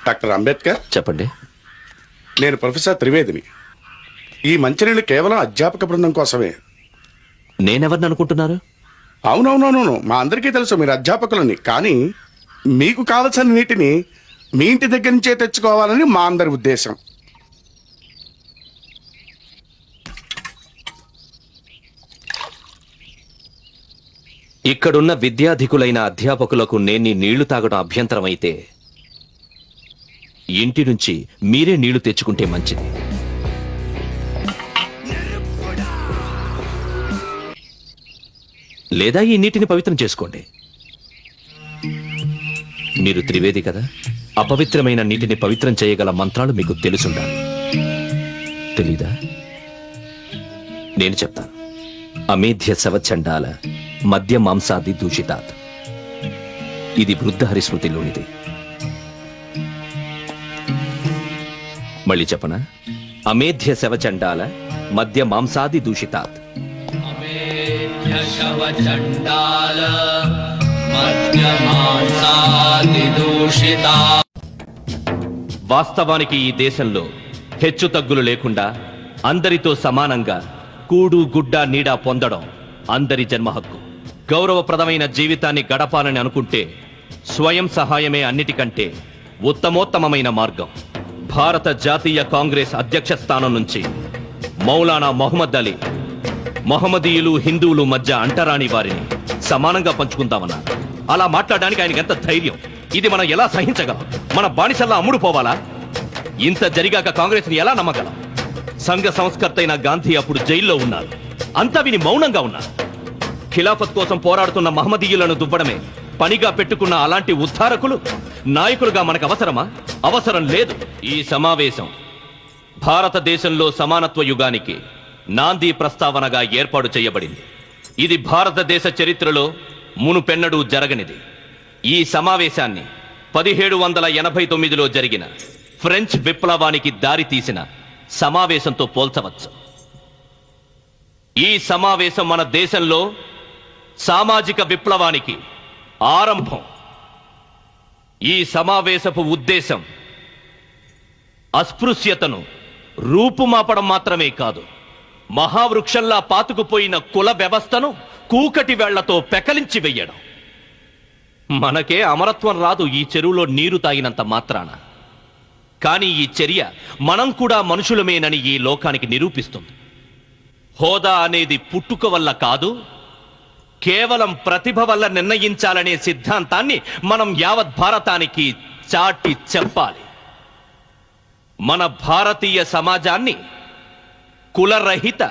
Doctor Ambedkar చెప్పండి. నేను professor త్రివేదిని. ఈ మంచినీళ్ళు కేవలం అధ్యాపక బృందం కోసమే. నేనెవరిని అనుకుంటున్నారు? అవునవునవును, మా అందరికీ తెలుసు మీరు అధ్యాపకులని. కానీ మీకు కావలసిన నీటిని మీ ఇంటి దగ్గర నుంచే తెచ్చుకోవాలని మా అందరి ఉద్దేశం. ఇక్కడున్న విద్యాధికులైన అధ్యాపకులకు నేను నీళ్లు తాగడం అభ్యంతరం అయితే ఇంటి నుంచి మీరే నీళ్లు తెచ్చుకుంటే మంచిది. లేదా ఈ నీటిని పవిత్రం చేసుకోండి. మీరు త్రివేది కదా, అపవిత్రమైన నీటిని పవిత్రం చేయగల మంత్రాలు మీకు తెలుసుండాలి. తెలీదా? నేను చెప్తాను. అమేధ్య శవచండాల మద్య మాంసాది దూషితాత్. ఇది వృద్ధ హరిస్మృతిలోనిది. మళ్ళీ చెప్పనా? అమేధ్య శవచండాల మద్య మాంసాది దూషితాత్. వాస్తవానికి ఈ దేశంలో హెచ్చు తగ్గులు లేకుండా అందరితో సమానంగా కూడు గుడ్డ నీడ పొందడం అందరి జన్మ హక్కు. గౌరవప్రదమైన జీవితాన్ని గడపాలని అనుకుంటే స్వయం సహాయమే అన్నిటికంటే ఉత్తమోత్తమమైన మార్గం. భారత జాతీయ కాంగ్రెస్ అధ్యక్ష స్థానం నుంచి మౌలానా మొహమ్మద్ అలీ మహమ్మదీయులు హిందువులు మధ్య అంటరాని వారిని సమానంగా పంచుకుందామన్నారు. అలా మాట్లాడడానికి ఆయనకి ఎంత ధైర్యం! ఇది మనం ఎలా సహించగలం? మన బానిసల్లా అమ్ముడు పోవాలా? ఇంత జరిగాక కాంగ్రెస్ ని ఎలా నమ్మగలం? సంఘ సంస్కర్త అయిన గాంధీ అప్పుడు జైల్లో ఉన్నారు. అంతా విని మౌనంగా ఉన్నారు. ఖిలాఫత్ కోసం పోరాడుతున్న మహమ్మదీయులను దువ్వడమే పనిగా పెట్టుకున్న అలాంటి ఉద్ధారకులు నాయకులుగా మనకు అవసరమా? అవసరం లేదు. ఈ సమావేశం భారతదేశంలో సమానత్వ యుగానికి నాంది ప్రస్తావనగా ఏర్పాటు చేయబడింది. ఇది భారతదేశ చరిత్రలో మునుపెన్నడూ జరగనిది. ఈ సమావేశాన్ని 1789లో జరిగిన ఫ్రెంచ్ విప్లవానికి దారి తీసిన సమావేశంతో పోల్చవచ్చు. ఈ సమావేశం మన దేశంలో సామాజిక విప్లవానికి ఆరంభం. ఈ సమావేశపు ఉద్దేశం అస్పృశ్యతను రూపుమాపడం మాత్రమే కాదు, మహావృక్షంలా పాతుకుపోయిన కుల వ్యవస్థను కూకటి వేళ్లతో పెకలించి వెయ్యడం. మనకే అమరత్వం రాదు ఈ చెరువులో నీరు తాగినంత మాత్రాన. కానీ ఈ చర్య మనం కూడా మనుషులమేనని ఈ లోకానికి నిరూపిస్తుంది. హోదా అనేది పుట్టుక వల్ల కాదు, కేవలం ప్రతిభ వల్ల నిర్ణయించాలనే సిద్ధాంతాన్ని మనం యావత్ భారతానికి చాటి చెప్పాలి. మన భారతీయ సమాజాన్ని కులరహిత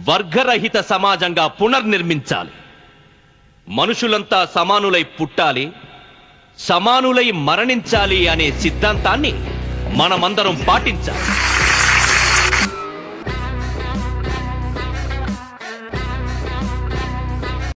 వర్గరహిత సమాజంగా పునర్నిర్మించాలి. మనుషులంతా సమానులై పుట్టాలి, సమానులై మరణించాలి అనే సిద్ధాంతాన్ని మనమందరం పాటించాలి.